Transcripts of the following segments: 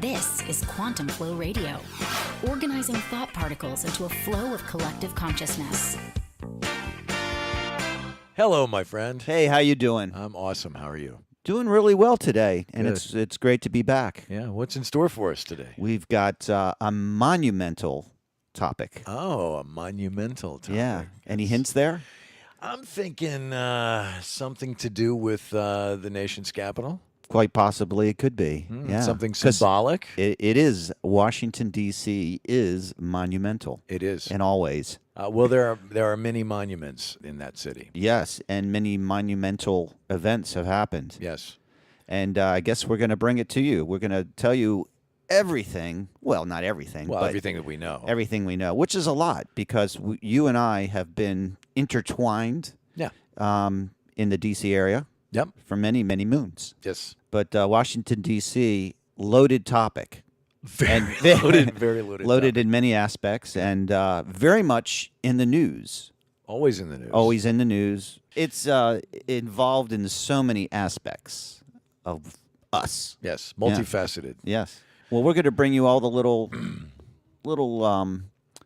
This is Quantum Flow Radio, organizing thought particles into a flow of collective consciousness. Hello, my friend. Hey, how you doing? I'm awesome. How are you? Doing really well today, and Good. it's great to be back. Yeah, what's in store for us today? We've got a monumental topic. Oh, a monumental topic. Yeah. Any Yes. hints there? I'm thinking something to do with the nation's capital. Quite possibly it could be. Yeah. Something 'Cause symbolic. It is. Washington, D.C. is monumental It is. in all ways. Well, there are many monuments in that city. Yes, and many monumental events have happened. Yes. And I guess we're going to bring it to you. We're going to tell you everything. Well, not everything. Well, but everything that we know. everything we know, which is a lot because you and I have been intertwined Yeah. in the D.C. area Yep. for many, many moons. Yes. But Washington, D.C., loaded topic. Very loaded. Very loaded. Loaded topic. in many aspects and very much in the news. Always in the news. Always in the news. It's involved in so many aspects of us. Yes. Multifaceted. Yes. Well, we're going to bring you all the little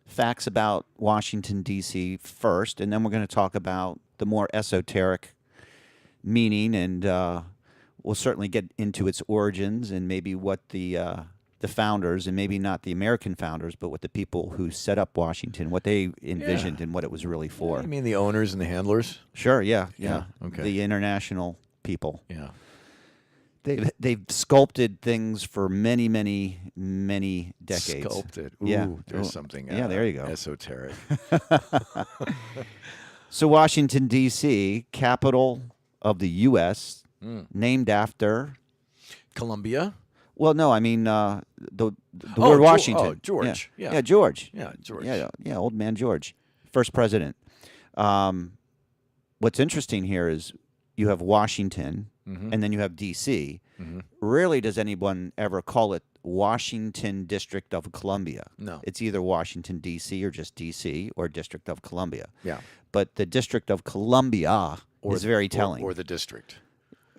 facts about Washington, D.C. first, and then we're going to talk about the more esoteric meaning, and we'll certainly get into its origins and maybe what the founders, and maybe not the American founders, but what the people who set up Washington, what they envisioned and what it was really for. You mean the owners and the handlers? Sure, yeah. Okay. The international people. Yeah. They've sculpted things for many, many, many decades. Sculpted. Ooh, Yeah. there's something. Yeah, there you go. Esoteric. So Washington, D.C., capital of the U.S., named after... Columbia. Well, no, I mean the word Washington. Oh, George. Yeah, Yeah. George. Yeah, George. Yeah, old man George, first president. What's interesting here is you have Washington, and then you have D.C. Rarely does anyone ever call it Washington District of Columbia. No. It's either Washington, D.C., or just D.C., or District of Columbia. Yeah. But the District of Columbia is very telling. Or the district.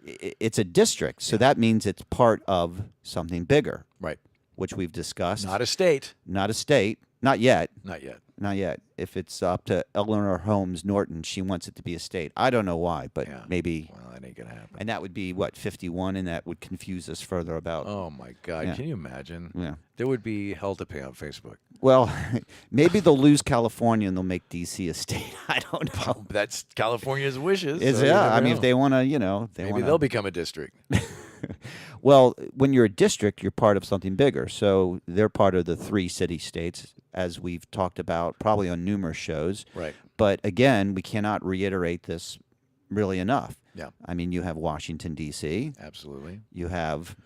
It's a district, so that means it's part of something bigger, Right. which we've discussed. Not a state. Not a state. Not yet. Not yet. Not yet. If it's up to Eleanor Holmes Norton, she wants it to be a state. I don't know why, but Yeah. maybe. Well, that ain't going to happen. And that would be, 51, and that would confuse us further about. Oh, my God. Yeah. Can you imagine? Yeah. There would be hell to pay on Facebook. Well, maybe they'll lose California and they'll make D.C. a state. I don't know. That's California's wishes. Is so you I never mean, know. if they want to, Maybe they'll become a district. Well, when you're a district, you're part of something bigger. So they're part of the 3 city-states, as we've talked about probably on numerous shows. Right. But again, we cannot reiterate this really enough. Yeah. I mean, you have Washington, D.C. Absolutely. You have,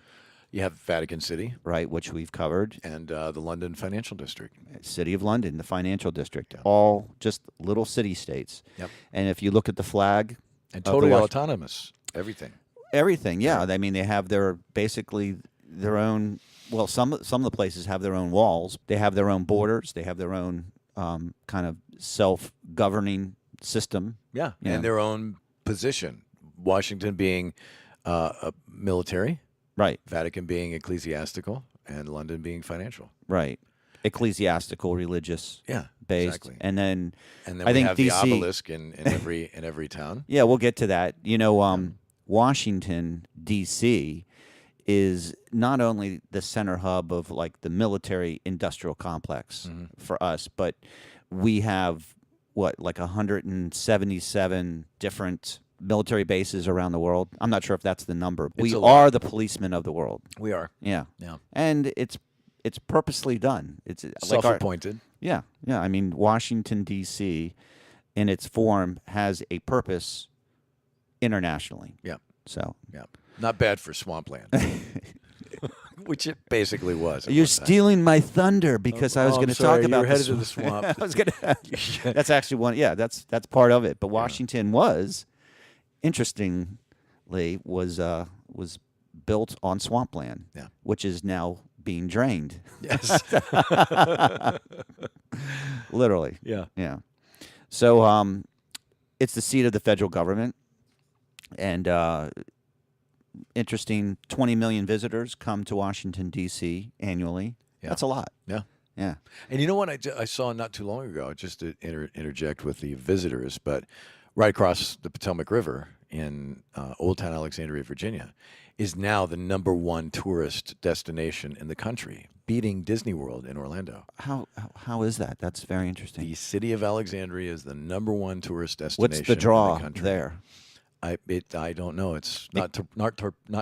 You have Vatican City right, which we've covered, and the London Financial District. City of London, the financial district, all just little city-states. Yep. And if you look at the flag, And of the totally Wash- autonomous. Everything. everything, yeah. I mean, they have basically their own. Well, some of the places have their own walls. They have their own borders. They have their own kind of self-governing system. Yeah. Yeah. And their own position. Washington being a military, Right, Vatican being ecclesiastical, and London being financial. right. Ecclesiastical, religious, Yeah. based, Exactly. and then And then I we think have the DC obelisk in every town. Yeah, we'll get to that. Washington, D.C. is not only the center hub of like the military industrial complex for us, but we have like 177 different military bases around the world. I'm not sure if that's the number. We a lot. are the policemen of the world. We are. Yeah. Yeah. And it's purposely done. It's like Self-appointed. yeah. I mean, Washington, D.C. in its form has a purpose internationally. Yeah. So Yeah. Not bad for swampland. Which it basically was. at you're one time. stealing my thunder because I was I'm going to sorry, talk about you're headed the to the swamp. I was going to. That's actually one. Yeah, that's part of it. But Washington was, interestingly, was built on swampland, Yeah. which is now being drained. Yes. Literally. Yeah. Yeah. So it's the seat of the federal government, and interesting. 20 million visitors come to Washington D.C. annually. Yeah. That's a lot. Yeah. Yeah. And you know what I saw not too long ago, just to interject with the visitors, but right across the Potomac River in Old Town Alexandria, Virginia, is now the #1 tourist destination in the country, beating Disney World in Orlando. How is that? That's very interesting. The city of Alexandria is the #1 tourist destination What's the draw in the country. there? I don't know. It's not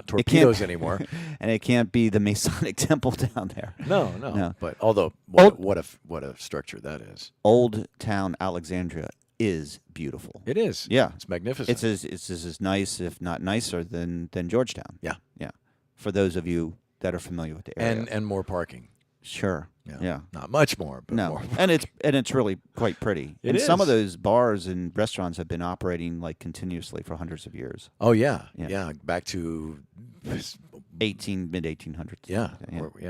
torpedoes anymore. And it can't be the Masonic Temple down there. No. But although what a structure that is. Old Town Alexandria is beautiful. It is. Yeah. It's magnificent. It's as nice, if not nicer, than Georgetown. Yeah. Yeah. For those of you that are familiar with the area. And more parking. Sure. Yeah. Not much more, but No. more. And it's really quite pretty. It and some of is. those bars and restaurants have been operating like continuously for hundreds of years. Oh yeah. Yeah. Back to mid 1800s. yeah,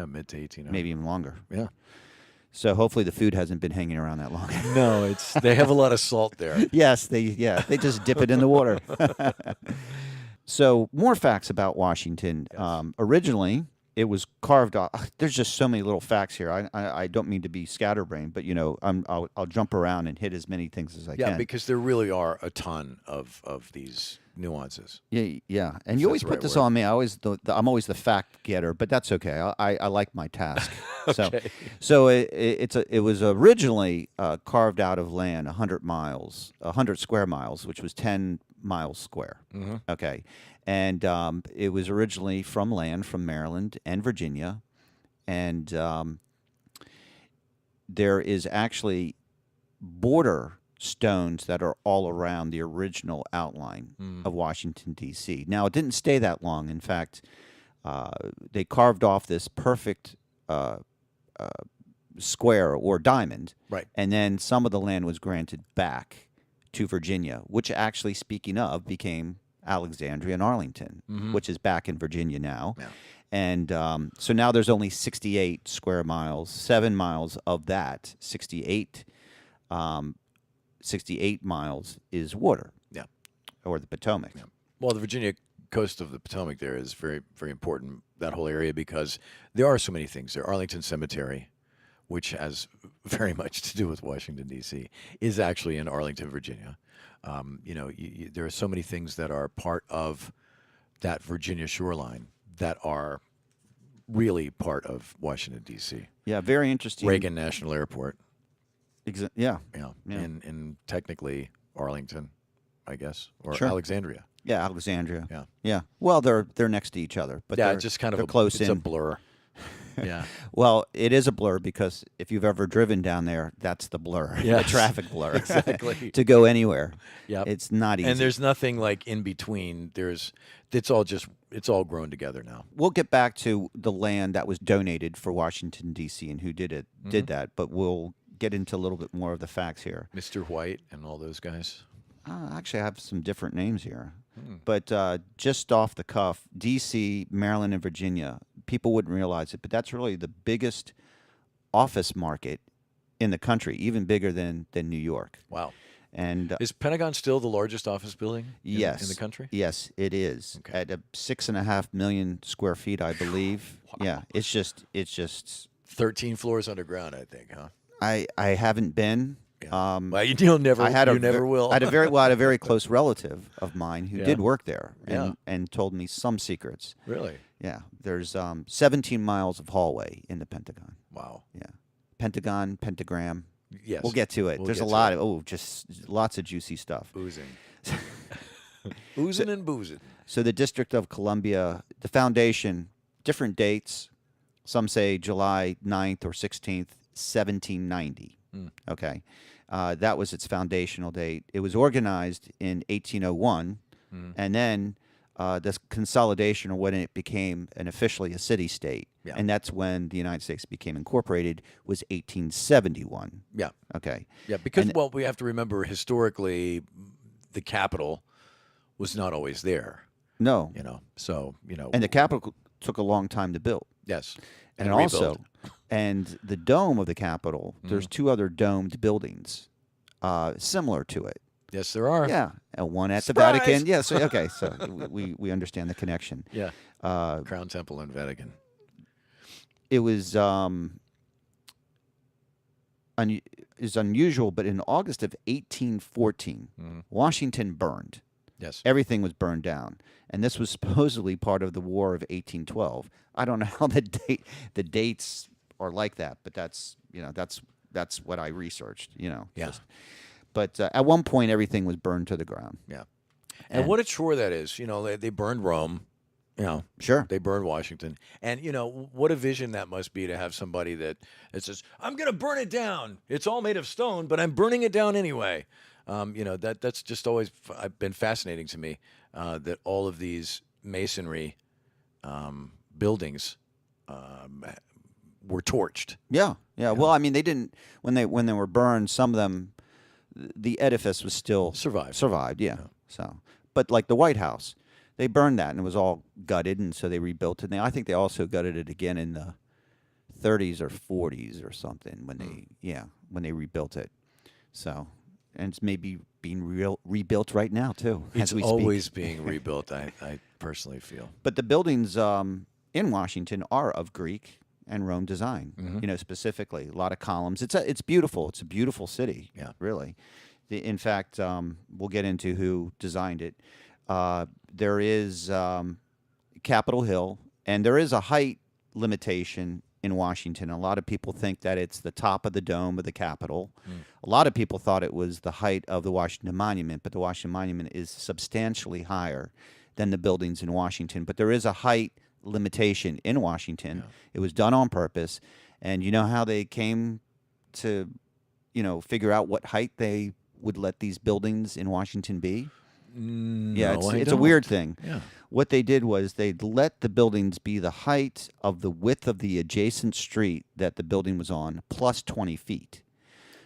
mid to 1800s. Maybe even longer. Yeah. So hopefully the food hasn't been hanging around that long. No, they have a lot of salt there. Yes, they just dip it in the water. So more facts about Washington. Yes. Originally, it was carved off. There's just so many little facts here. I don't mean to be scatterbrained, but I'll jump around and hit as many things as I Yeah, can. because there really are a ton of these nuances. Yeah. And you always that's the put right this word. on me. I'm always the fact getter, but that's okay. I like my task. Okay. So it was originally carved out of land 100 square miles, which was 10 miles square. Mm-hmm. Okay. And it was originally from Maryland and Virginia. And there is actually border stones that are all around the original outline of Washington, D.C. Now, it didn't stay that long. In fact, they carved off this perfect square or diamond. Right. And then some of the land was granted back to Virginia, which actually, speaking of, became Alexandria and Arlington, which is back in Virginia now. Yeah. And so now there's only 68 square miles. 7 miles of that 68 miles is water. Yeah. Or the Potomac. Yeah. Well, the Virginia coast of the Potomac there is very, very important, that whole area, because there are so many things there. Arlington Cemetery, which has very much to do with Washington, D.C., is actually in Arlington, Virginia. There are so many things that are part of that Virginia shoreline that are really part of Washington, D.C. Yeah, very interesting. Reagan National Airport. Yeah. Yeah. Yeah. In technically Arlington, I guess, or Sure. Alexandria. Yeah, Alexandria. Yeah. Yeah. Well, they're next to each other, but Yeah, they're, it's just kind of they're close it's in. a blur. Yeah. Well, it is a blur because if you've ever driven down there, that's the blur, the Yes. traffic blur. Exactly. To go anywhere. Yep. It's not easy. And there's nothing like in between. It's all grown together now. We'll get back to the land that was donated for Washington, D.C. and who did that, but we'll get into a little bit more of the facts here. Mr. White and all those guys. Actually, I have some different names here. But just off the cuff, D.C., Maryland, and Virginia, people wouldn't realize it, but that's really the biggest office market in the country, even bigger than New York. Wow. And Is Pentagon still the largest office building yes, in the country? Yes, it is. Okay. At 6.5 million square feet, I believe. Wow. Yeah, it's just 13 floors underground, I think, huh? I haven't been. Yeah. Well, you'll never. You never will. I had a very close relative of mine who Yeah. did work there Yeah. and told me some secrets. Really? Yeah, there's 17 miles of hallway in the Pentagon. Wow. Yeah, Pentagon, pentagram. Yes. We'll get to it. We'll There's get a to lot it. of just lots of juicy stuff. Boozing. Oozing and boozing. So the District of Columbia, the foundation, different dates. Some say July 9th or 16th, 1790. Okay. That was its foundational date. It was organized in 1801, and then this consolidation, or when it became officially a city-state, Yeah. and that's when the United States became incorporated, was 1871. Yeah. Okay. Yeah, because, And- we have to remember historically the capital was not always there, No. So, And the Capitol took a long time to build. yes. And rebuild. also, and the dome of the Capitol, there's two other domed buildings similar to it. Yes, there are. Yeah, and one at the Surprise! Vatican. Yeah, so okay, so we understand the connection. Yeah. Crown Temple and Vatican. It was is unusual, but in August of 1814, Washington burned. Yes. Everything was burned down, and this was supposedly part of the War of 1812. I don't know how the dates are like that, but that's what I researched. Yeah. But at one point, everything was burned to the ground. Yeah. And what a chore that is. They burned Rome. Sure. They burned Washington. And, what a vision that must be to have somebody that says, I'm going to burn it down. It's all made of stone, but I'm burning it down anyway. That's just always been fascinating to me, that all of these masonry buildings were torched. Yeah. Well, I mean, they didn't when they were burned. Some of them, the edifice was still survived. Yeah. So, but like the White House, they burned that and it was all gutted, and so they rebuilt it. And I think they also gutted it again in the 30s or 40s or something when they rebuilt it. So, and it's maybe being rebuilt right now too. It's always being rebuilt. I personally feel. But the buildings in Washington are of Greek and Rome design. Specifically, a lot of columns. It's beautiful. It's a beautiful city. Yeah, really. In fact, we'll get into who designed it. There is Capitol Hill, and there is a height limitation in Washington. A lot of people think that it's the top of the dome of the Capitol. A lot of people thought it was the height of the Washington Monument, but the Washington Monument is substantially higher than the buildings in Washington. But there is a height limitation in Washington. Yeah. It was done on purpose. And you know how they came to, figure out what height they would let these buildings in Washington be? Yeah, it's a weird thing. Yeah. What they did was they let the buildings be the height of the width of the adjacent street that the building was on, plus 20 feet.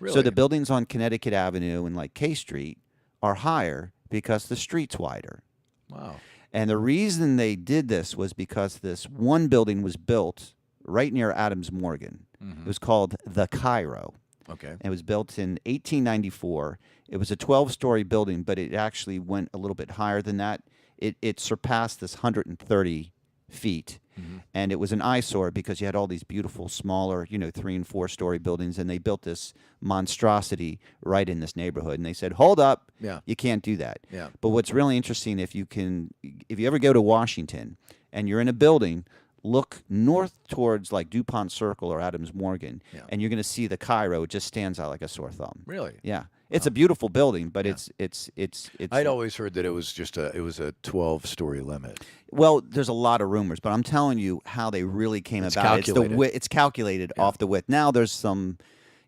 Really? So the buildings on Connecticut Avenue and like K Street are higher because the street's wider. Wow. And the reason they did this was because this one building was built right near Adams Morgan. It was called the Cairo. Okay. And it was built in 1894. It was a 12-story building, but it actually went a little bit higher than that. It surpassed this 130 feet. And it was an eyesore because you had all these beautiful, smaller, 3- and 4-story buildings, and they built this monstrosity right in this neighborhood. And they said, hold up, you can't do that. Yeah. But what's really interesting, if you ever go to Washington and you're in a building, look north towards like DuPont Circle or Adams Morgan, and you're going to see the Cairo. It just stands out like a sore thumb. Really? Yeah. It's a beautiful building, but it's. I'd always heard that it was just a 12-story limit. Well, there's a lot of rumors, but I'm telling you how they really came about. Calculated. It's calculated off the width. Now there's some,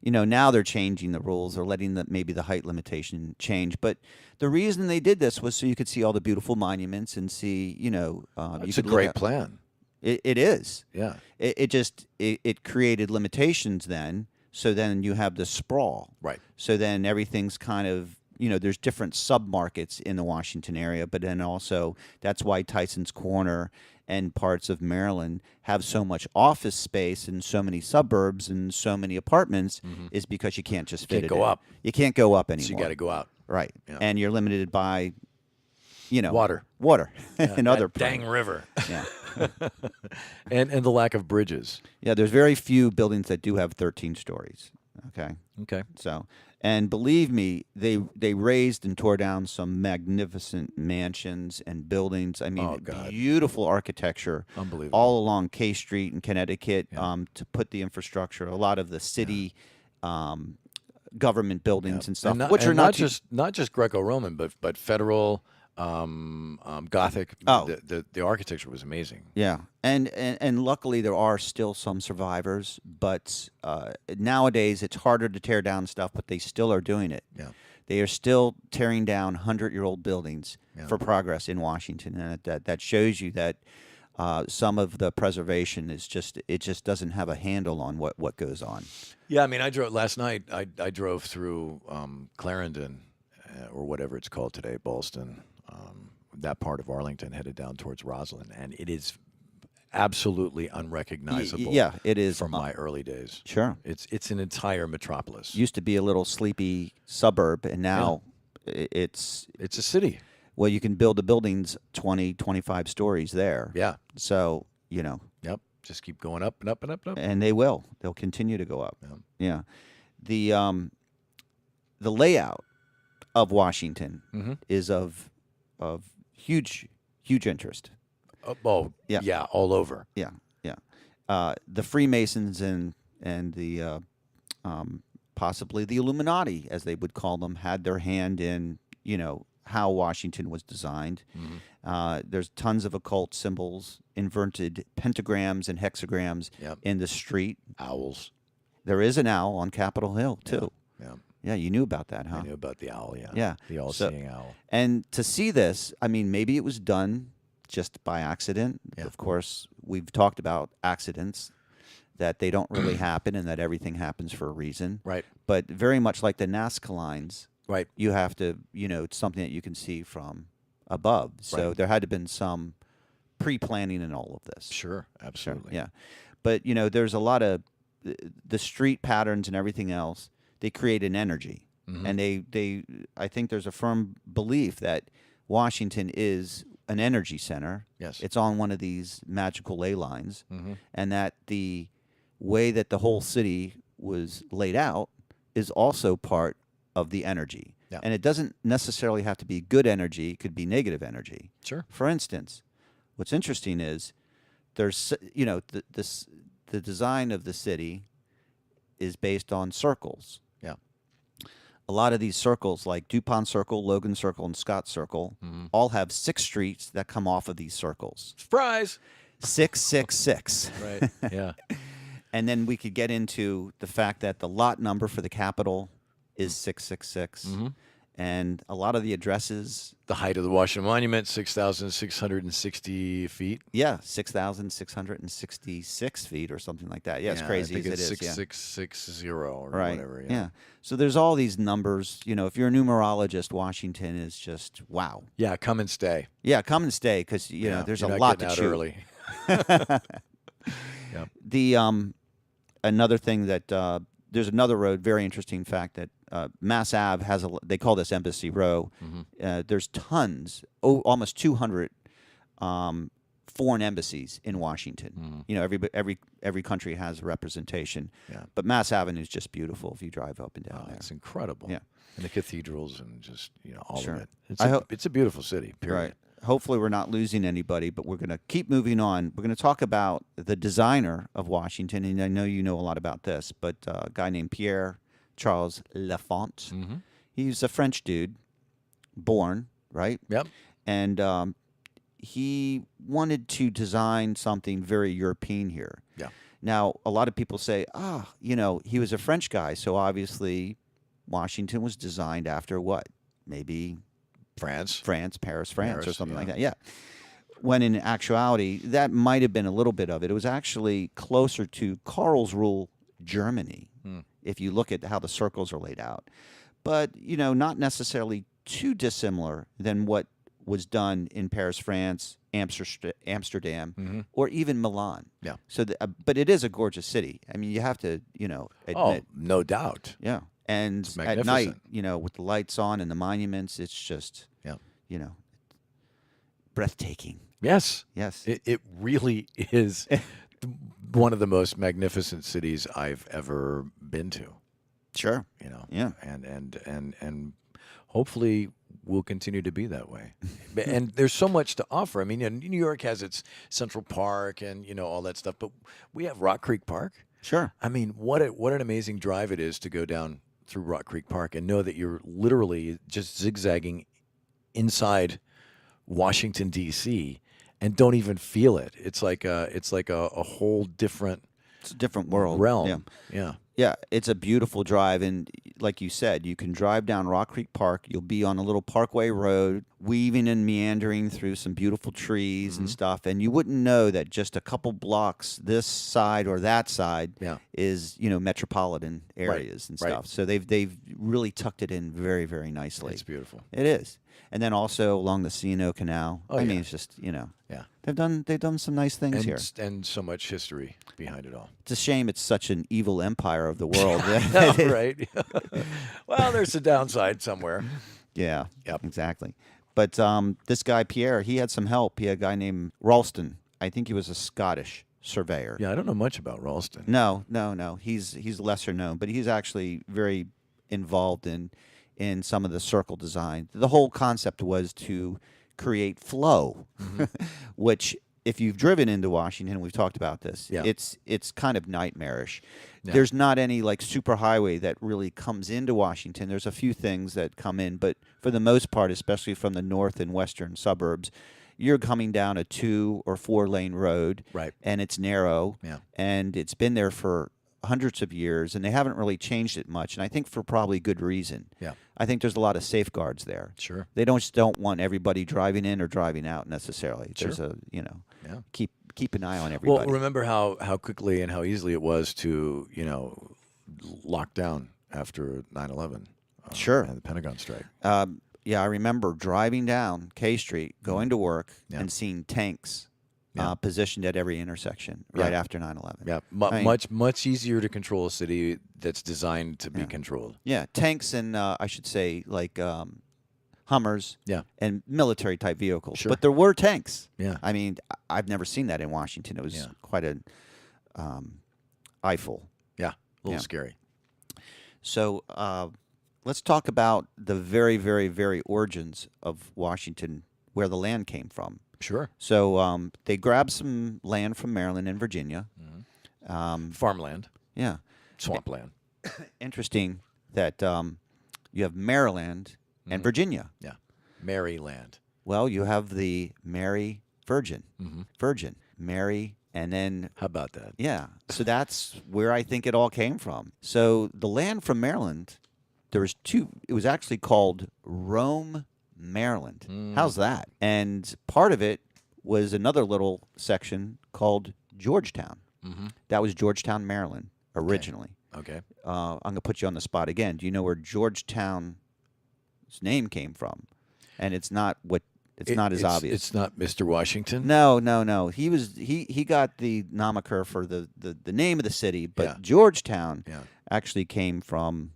now they're changing the rules. They're letting maybe the height limitation change. But the reason they did this was so you could see all the beautiful monuments and see, It's a great plan. It is. Yeah. It created limitations then. So then you have the sprawl. Right. So then everything's kind of, there's different sub-markets in the Washington area, but then also that's why Tyson's Corner and parts of Maryland have so much office space and so many suburbs and so many apartments is because you can't just fit it go in. up. You can't go up anymore. So you got to go out. Right. Yeah. And you're limited by, water. and other dang river. Yeah. and the lack of bridges. Yeah, there's very few buildings that do have 13 stories. Okay. So, and believe me, they raised and tore down some magnificent mansions and buildings. I mean, beautiful architecture. Unbelievable. All along K Street in Connecticut to put the infrastructure. A lot of the city government buildings and stuff, which are not just Greco-Roman, but federal. Gothic. The architecture was amazing. Yeah, and luckily there are still some survivors, but nowadays it's harder to tear down stuff, but they still are doing it. Yeah, they are still tearing down 100-year-old buildings for progress in Washington, and that shows you that some of the preservation is just doesn't have a handle on what goes on. Yeah, I mean, I drove last night. I drove through Clarendon, or whatever it's called today, Ballston. That part of Arlington, headed down towards Roslyn, and it is absolutely unrecognizable. Yeah, it is from my early days. Sure, it's an entire metropolis. Used to be a little sleepy suburb, and now it's It's a city. well, you can build the buildings 20, 25 stories there. Yeah. So, Yep. Just keep going up and up and up and up. and they will. They'll continue to go up. Yeah. Yeah. The layout of Washington Mhm. is of huge interest. Oh, Yeah. yeah, all over. Yeah. Yeah. The Freemasons and the possibly the Illuminati, as they would call them, had their hand in, how Washington was designed. There's tons of occult symbols, inverted pentagrams and hexagrams Yep. in the street. Owls. There is an owl on Capitol Hill, too. Yeah. Yeah, you knew about that, huh? I knew about the owl, yeah. Yeah. The all-seeing owl. And to see this, I mean, maybe it was done just by accident. Yeah. Of course, we've talked about accidents, that they don't really happen and that everything happens for a reason. Right. But very much like the Nazca lines, Right. you have to, it's something that you can see from above. So Right. there had to have been some pre-planning in all of this. Sure. Absolutely. Yeah. But, there's a lot of the street patterns and everything else, they create an energy. Mhm. And I think there's a firm belief that Washington is an energy center. Yes. It's on one of these magical ley lines. Mhm. And that the way that the whole city was laid out is also part of the energy. Yeah. And it doesn't necessarily have to be good energy. It could be negative energy. Sure. For instance, what's interesting is there's, the design of the city is based on circles. Yeah. A lot of these circles, like DuPont Circle, Logan Circle, and Scott Circle, all have 6 streets that come off of these circles. Surprise. 666. Right. Yeah. And then we could get into the fact that the lot number for the Capitol is 666. And a lot of the addresses, The height of the Washington Monument, 6,660 feet. 6,666 feet or something like that. Yeah, it's crazy I think as it's it is. Yeah. 6660 or Right. whatever. Yeah. So there's all these numbers. If you're a numerologist, Washington is just wow. Yeah. Come and stay. Yeah, come and stay because Yeah, there's you're a not lot getting to out chew. early. The another thing that there's another road. Very interesting fact that Mass Ave has they call this Embassy Row. There's tons, almost 200 foreign embassies in Washington. Every country has representation. Yeah. But Mass Avenue is just beautiful if you drive up and down Oh, there. it's incredible. Yeah. And the cathedrals and just, all Sure. of it. It's a beautiful city, period. Right. Hopefully, we're not losing anybody, but we're going to keep moving on. We're going to talk about the designer of Washington, and I know you know a lot about this, but a guy named Pierre Charles Lafont. He's a French dude, born, right? Yep. And he wanted to design something very European here. Yeah. Now, a lot of people say, he was a French guy, so obviously Washington was designed after what? Maybe France. Paris, France, or Paris, something yeah. like that. Yeah. When in actuality, that might have been a little bit of it. It was actually closer to Karlsruhe, Germany, if you look at how the circles are laid out. But, not necessarily too dissimilar than what was done in Paris, France, Amsterdam, or even Milan. Yeah. So, but it is a gorgeous city. I mean, you have to, Oh, admit. no doubt. Yeah. And It's at night, magnificent. with the lights on and the monuments, it's just, Yeah. breathtaking. Yes. Yes. It really is one of the most magnificent cities I've ever been to. Sure. Yeah. And hopefully will continue to be that way. And there's so much to offer. I mean, New York has its Central Park and all that stuff, but we have Rock Creek Park. Sure. I mean, what an amazing drive it is to go down through Rock Creek Park and know that you're literally just zigzagging inside Washington D.C. and don't even feel it. It's like a whole different It's a different world. realm. Yeah. Yeah. Yeah, it's a beautiful drive, and like you said, you can drive down Rock Creek Park. You'll be on a little parkway road, weaving and meandering through some beautiful trees and stuff, and you wouldn't know that just a couple blocks this side or that side is metropolitan areas and right. stuff. So they've really tucked it in very, very nicely. It's beautiful. It is, and then also along the C&O Canal. Oh, I mean, yeah. it's just Yeah. they've done some nice things here. And so much history behind it all. It's a shame it's such an evil empire of the world. No, right? Well, there's a downside somewhere. Yeah, Yep. exactly. But this guy, Pierre, he had some help. He had a guy named Ralston. I think he was a Scottish surveyor. Yeah, I don't know much about Ralston. No. He's lesser known, but he's actually very involved in some of the circle design. The whole concept was to create flow, which if you've driven into Washington, we've talked about this. Yeah. It's kind of nightmarish. Yeah. There's not any like super highway that really comes into Washington. There's a few things that come in, but for the most part, especially from the north and western suburbs, you're coming down a 2 or 4 lane road, Right. and it's narrow, Yeah. and it's been there for hundreds of years, and they haven't really changed it much, and I think for probably good reason. Yeah. I think there's a lot of safeguards there. Sure. They don't want everybody driving in or driving out necessarily. Sure. There's a Yeah. keep an eye on everybody. Well, remember how quickly and how easily it was to, lock down after 9/11. Sure. And the Pentagon strike. Yeah, I remember driving down K Street, going to work, Yeah. and seeing tanks Yeah. positioned at every intersection right after 9/11. Yeah, I mean- much easier to control a city that's designed to be controlled. Yeah, tanks and I should say like Hummers Yeah, and military type vehicles. Sure. But there were tanks. yeah, I mean, I've never seen that in Washington. It was Yeah. quite an eyeful. yeah. A little Yeah. scary. So let's talk about the very, very, very origins of Washington, where the land came from. Sure. So they grabbed some land from Maryland and Virginia. Farmland, Yeah. swampland. Interesting that you have Maryland and Virginia. Yeah, Maryland. Well, you have the Mary Virgin, Virgin, Mary, and then How about that? yeah. So that's where I think it all came from. So the land from Maryland, there was two. It was actually called Rome, Maryland. How's that? And part of it was another little section called Georgetown. That was Georgetown, Maryland, originally. Okay. I'm going to put you on the spot again. Do you know where Georgetown's name came from? And it's not what not as obvious. It's not Mr. Washington. No. He got the moniker for the name of the city, but Yeah. Georgetown Yeah. actually came from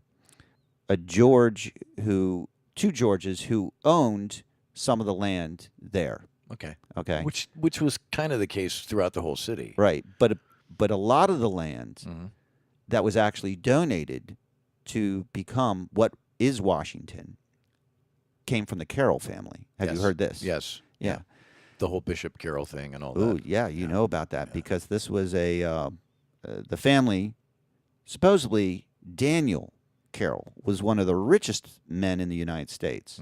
two Georges who owned some of the land there. Okay. Okay. Which was kind of the case throughout the whole city. Right. But a lot of the land that was actually donated to become what is Washington came from the Carroll family. Have you Yes. heard this? Yes. Yeah. The whole Bishop Carroll thing and all Oh, that. yeah, you know about that because this was the family, supposedly Daniel Carroll was one of the richest men in the United States.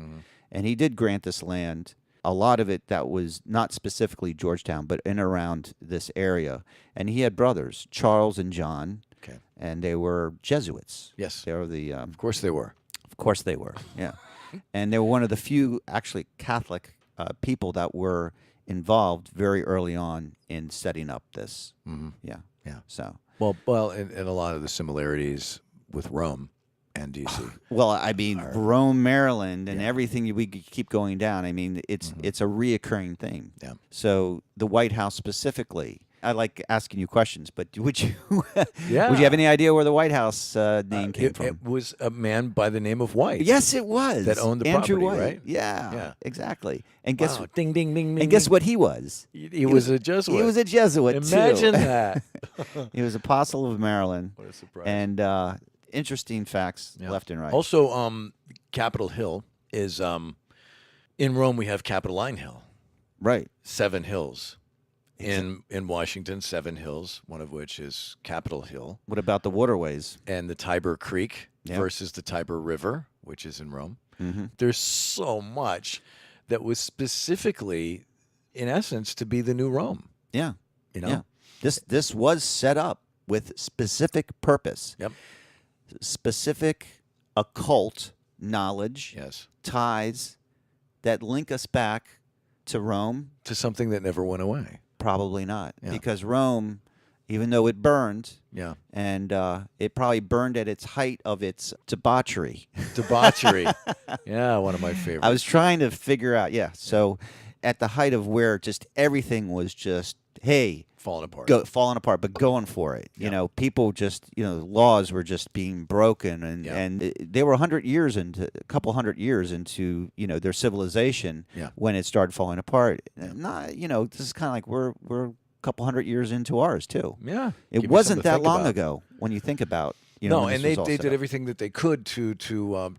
And he did grant this land, a lot of it that was not specifically Georgetown, but in and around this area. And he had brothers, Charles and John, Okay. and they were Jesuits. Yes. They were the Of course they were. Of course they were, yeah. And they were one of the few actually Catholic people that were involved very early on in setting up this. Yeah. Yeah. So, Well, and a lot of the similarities with Rome and D.C. well, I mean, Rome, Maryland, and everything we could keep going down. I mean, it's a reoccurring thing. Yeah. So the White House specifically. I like asking you questions, but would you Yeah. would you have any idea where the White House name came from? It was a man by the name of White. Yes, it was. That owned the Andrew property, White. right? Yeah, Yeah. exactly. And guess Wow. Ding, ding, ding, ding. and guess ding. what he was? He was a Jesuit. He was a Jesuit Imagine too. that. He was Apostle of Maryland. What a surprise. And interesting facts Yeah. left and right. Also, Capitol Hill is in Rome. We have Capitoline Hill, Right. 7 hills. In Washington, 7 hills, one of which is Capitol Hill, What about the waterways? and the Tiber Creek Yeah. versus the Tiber River, which is in Rome. Mm-hmm. There's so much that was specifically, in essence, to be the new Rome. Yeah. You know? Yeah. This was set up with specific purpose. Yep. Specific occult knowledge, Yes. ties that link us back to Rome. To something that never went away. Probably not. Yeah. Because Rome, even though it burned, Yeah. and it probably burned at its height of its debauchery. Debauchery. Yeah, one of my favorites. I was trying to figure out, so at the height of where just everything was just, hey, falling apart. Falling apart, but going for it. You know, people just, laws were just being broken, and they were a couple hundred years into, their civilization when it started falling apart. Not, this is kind of like we're a couple hundred years into ours too. Yeah, it wasn't that long ago when you think about. No, and they did everything that they could to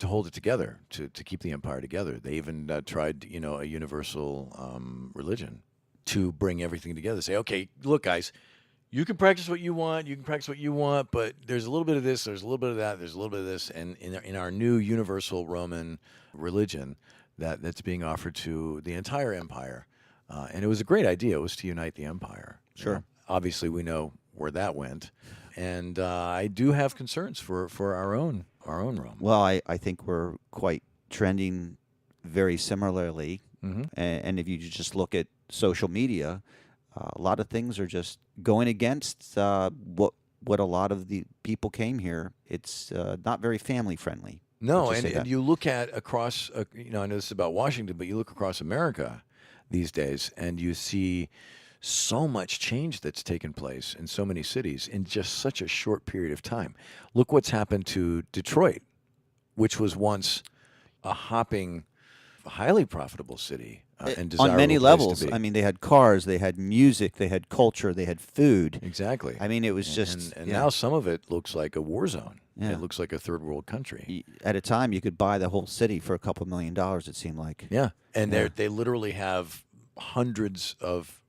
hold it together, to keep the empire together. They even tried, a universal religion to bring everything together. Say, okay, look, guys, you can practice what you want, but there's a little bit of this, there's a little bit of that, there's a little bit of this, and in our new universal Roman religion that's being offered to the entire empire, and it was a great idea. It was to unite the empire. Sure. Obviously, we know where that went. And I do have concerns for our own Rome. Well, I think we're quite trending very similarly. Mm-hmm. And if you just look at social media, a lot of things are just going against what a lot of the people came here. It's not very family friendly. No, and you look at across, I know this is about Washington, but you look across America these days, and you see so much change that's taken place in so many cities in just such a short period of time. Look what's happened to Detroit, which was once a hopping, highly profitable city and desirable on many place levels. to be. I mean, they had cars, they had music, they had culture, they had food. Exactly. I mean, it was just and now some of it looks like a war zone. Yeah. It looks like a third world country. At a time, you could buy the whole city for a couple $1 million. It seemed like. Yeah, and they literally have hundreds of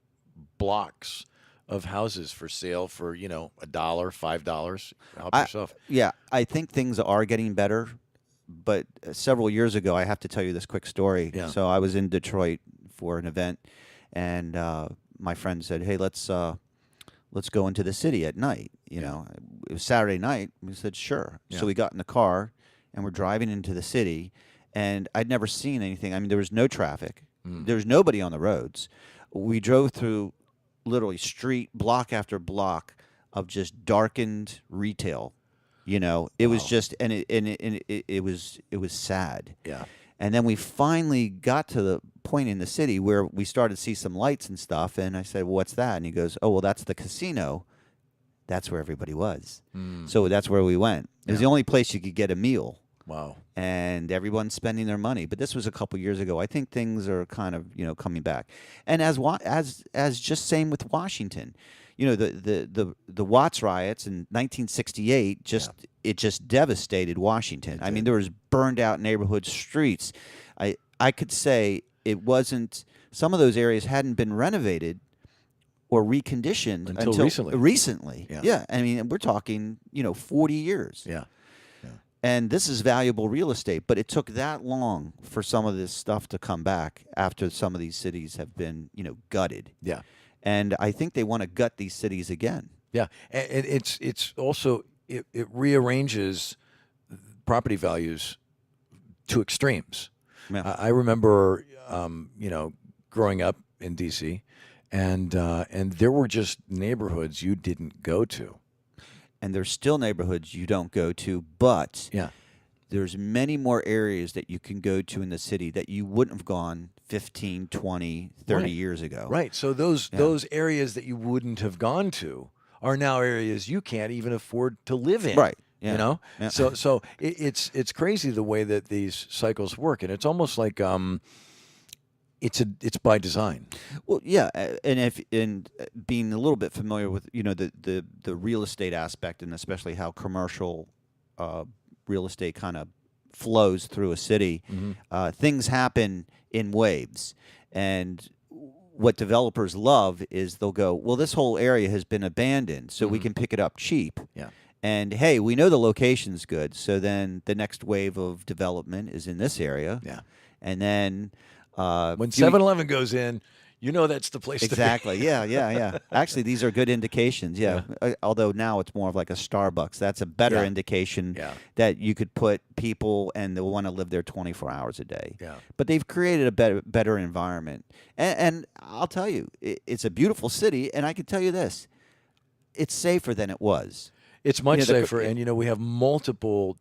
blocks of houses for sale for $1, $5. Help yourself. Yeah, I think things are getting better, but several years ago, I have to tell you this quick story. Yeah. So I was in Detroit for an event, and my friend said, "Hey, let's go into the city at night." It was Saturday night. We said, "Sure." Yeah. So we got in the car and we're driving into the city, and I'd never seen anything. I mean, there was no traffic. There was nobody on the roads. We drove through literally block after block of just darkened retail. It was just, and it was sad. Yeah. And then we finally got to the point in the city where we started to see some lights and stuff. And I said, "Well, what's that?" And he goes, "Oh, well, that's the casino." That's where everybody was. So that's where we went. It was the only place you could get a meal. Wow. And everyone's spending their money. But this was a couple years ago. I think things are kind of, coming back. And as just same with Washington, the Watts riots in 1968 just devastated Washington. I mean, there was burned out neighborhood streets. I could say it wasn't, some of those areas hadn't been renovated or reconditioned until recently. Yeah. I mean, we're talking, 40 years. Yeah. And this is valuable real estate, but it took that long for some of this stuff to come back after some of these cities have been, gutted. Yeah. And I think they want to gut these cities again. Yeah. And it's also, it rearranges property values to extremes. Yeah. I remember, growing up in D.C., and there were just neighborhoods you didn't go to. And there's still neighborhoods you don't go to, but Yeah. there's many more areas that you can go to in the city that you wouldn't have gone 15, 20, 30 years ago. Right. So those areas that you wouldn't have gone to are now areas you can't even afford to live in. Right. Yeah. Yeah. So it's crazy the way that these cycles work, and it's almost like it's by design. Well, yeah, and being a little bit familiar with the real estate aspect, and especially how commercial real estate kind of flows through a city, things happen in waves, and what developers love is they'll go, well, this whole area has been abandoned, so we can pick it up cheap. Yeah. And hey, we know the location's good, so then the next wave of development is in this area. Yeah. And then when 7-Eleven goes in, that's the place exactly. to be. Yeah. Actually, these are good indications. Yeah. Although now it's more of like a Starbucks. That's a better indication that you could put people and they'll want to live there 24 hours a day. Yeah. But they've created a better environment. And I'll tell you, it's a beautiful city. And I can tell you this, it's safer than it was. It's much safer. And, we have multiple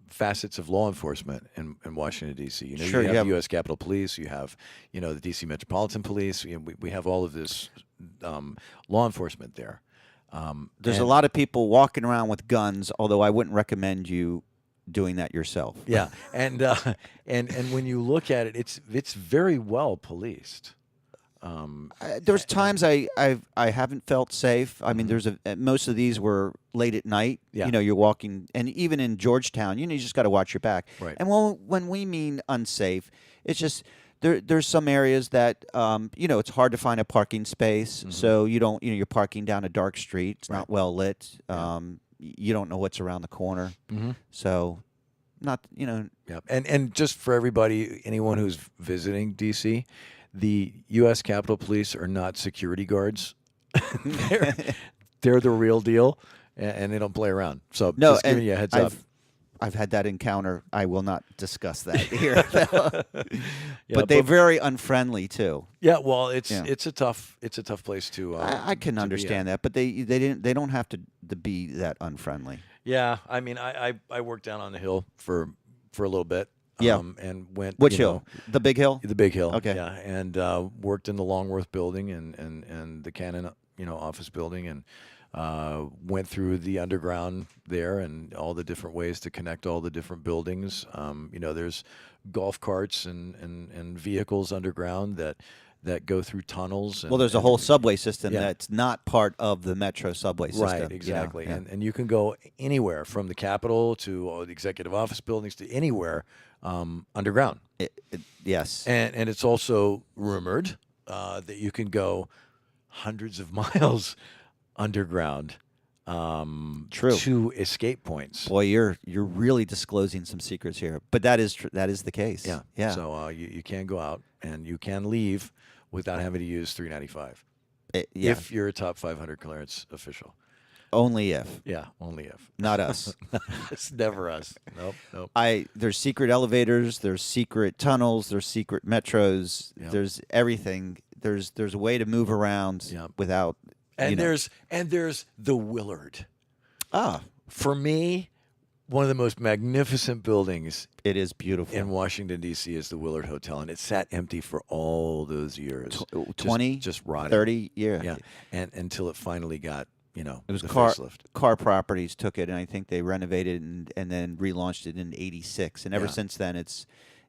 facets of law enforcement in Washington, D.C. You have the U.S. Capitol Police, you have, the D.C. Metropolitan Police. We have all of this law enforcement there. There's a and- lot of people walking around with guns, although I wouldn't recommend you doing that yourself. Yeah, and when you look at it, it's very well policed. There's times I haven't felt safe. I mean, there's most of these were late at night. Yeah. You know, you're walking, and even in Georgetown, you just got to watch your back. Right. And when we mean unsafe, it's just there's some areas that it's hard to find a parking space, so you're parking down a dark street. It's not well lit. You don't know what's around the corner, so not. Yeah, and just for everybody, anyone who's visiting DC, the U.S. Capitol Police are not security guards. they're the real deal, and they don't play around. So No, just giving you a heads up. I've had that encounter. I will not discuss that here. Yeah, but they're very unfriendly too. Yeah, well, it's Yeah. a tough place to. I can to be understand at. that, but they don't have to be that unfriendly. Yeah, I mean, I worked down on the hill for a little bit. Yeah. And went. Which you hill? know, The big hill? The big hill. Okay. Yeah, and worked in the Longworth building and the Canon office building, and went through the underground there and all the different ways to connect all the different buildings. There's golf carts and vehicles underground that go through tunnels. And, Well, there's a whole subway system Yeah. that's not part of the metro subway system. Right, exactly. Yeah. And you can go anywhere from the Capitol to all the executive office buildings to anywhere underground. Yes. And it's also rumored that you can go hundreds of miles underground True. to escape points. Boy, you're really disclosing some secrets here, but that is that is the case. Yeah. Yeah. So you can go out and you can leave without having to use 395 Yeah. if you're a top 500 clearance official. Only if, Yeah, only if. not us. It's never us. Nope. There's secret elevators, there's secret tunnels, there's secret metros, Yep. there's everything. There's a way to move around Yep. without. And there's the Willard. Ah, For me, one of the most magnificent buildings it is beautiful. in Washington, D.C. is the Willard Hotel, and it sat empty for all those years. 20, just rotting. 30 years. Yeah, and until it finally got, It was the car facelift. properties took it, and I think they renovated and then relaunched it in '86. And ever Yeah. since then,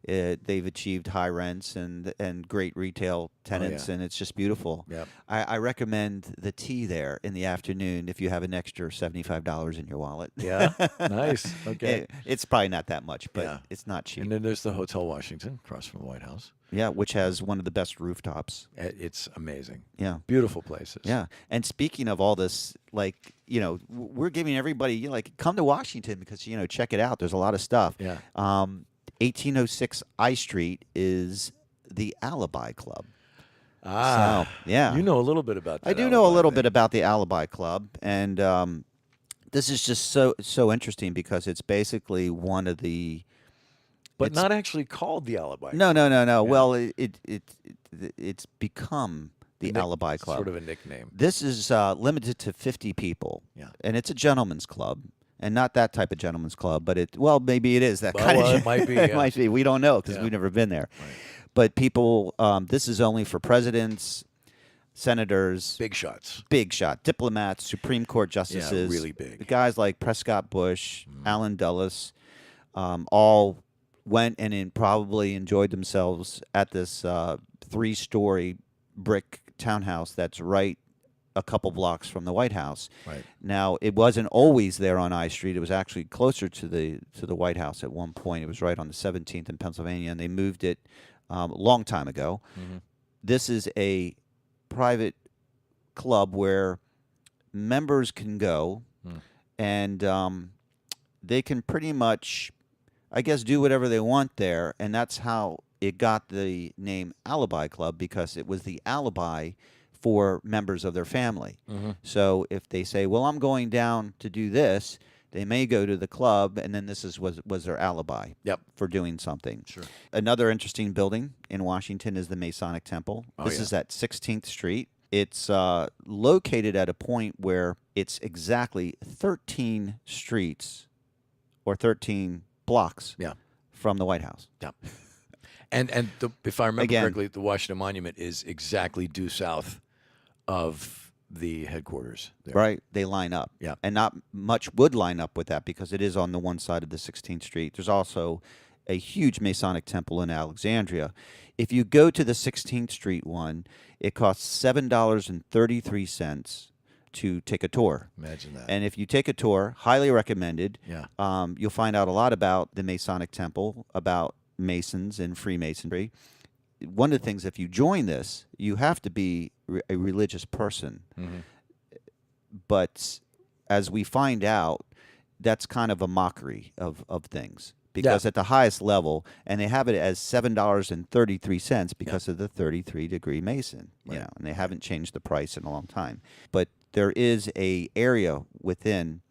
they've achieved high rents and great retail tenants, yeah. and it's just beautiful. Yep. I recommend the tea there in the afternoon if you have an extra $75 in your wallet. Yeah, nice. Okay. It's probably not that much, but Yeah. it's not cheap. And then there's the Hotel Washington across from the White House. Yeah, which has one of the best rooftops. It's amazing. Yeah. Beautiful places. Yeah. And speaking of all this, we're giving everybody, come to Washington because, check it out. There's a lot of stuff. Yeah. 1806 I Street is the Alibi Club. Ah, So, yeah. You know a little bit about that. I do know a alibi little thing. bit about the Alibi Club. And this is just so interesting because it's basically one of the. But it's- not actually called the alibi. No. Well, it's become the Alibi Club. Sort of a nickname. This is limited to 50 people. Yeah. And it's a gentleman's club. And not that type of gentleman's club, but maybe it is that Well, kind of. it might be, It yeah. might be. We don't know because Yeah. we've never been there. Right. But people, this is only for presidents, senators, Big shots. big shot, diplomats, Supreme Court justices. really big. Guys like Prescott Bush, Allen Dulles, all went and probably enjoyed themselves at this 3-story brick townhouse that's right a couple blocks from the White House. Right. Now, it wasn't always there on I Street. It was actually closer to the White House at one point. It was right on the 17th in Pennsylvania, and they moved it a long time ago. Mhm. This is a private club where members can go and they can pretty much, I guess, do whatever they want there. And that's how it got the name Alibi Club, because it was the alibi for members of their family. So if they say, well, I'm going down to do this, they may go to the club, and then this was their alibi Yep. for doing something. Sure. Another interesting building in Washington is the Masonic Temple. This is at 16th Street. It's located at a point where it's exactly 13 streets or 13 blocks Yeah. from the White House. Yeah. And if I remember Again- correctly, the Washington Monument is exactly due south of the headquarters there. Right. They line up. Yeah. And not much would line up with that because it is on the one side of the 16th Street. There's also a huge Masonic temple in Alexandria. If you go to the 16th Street one, it costs $7.33 to take a tour. Imagine that. And if you take a tour, highly recommended. Yeah. You'll find out a lot about the Masonic temple, about Masons and Freemasonry. One of the things, if you join this, you have to be a religious person. Mm-hmm. But as we find out, that's kind of a mockery of things. Because at the highest level, and they have it as $7.33 because of the 33-degree Mason, you know, and they haven't changed the price in a long time. But there is a area within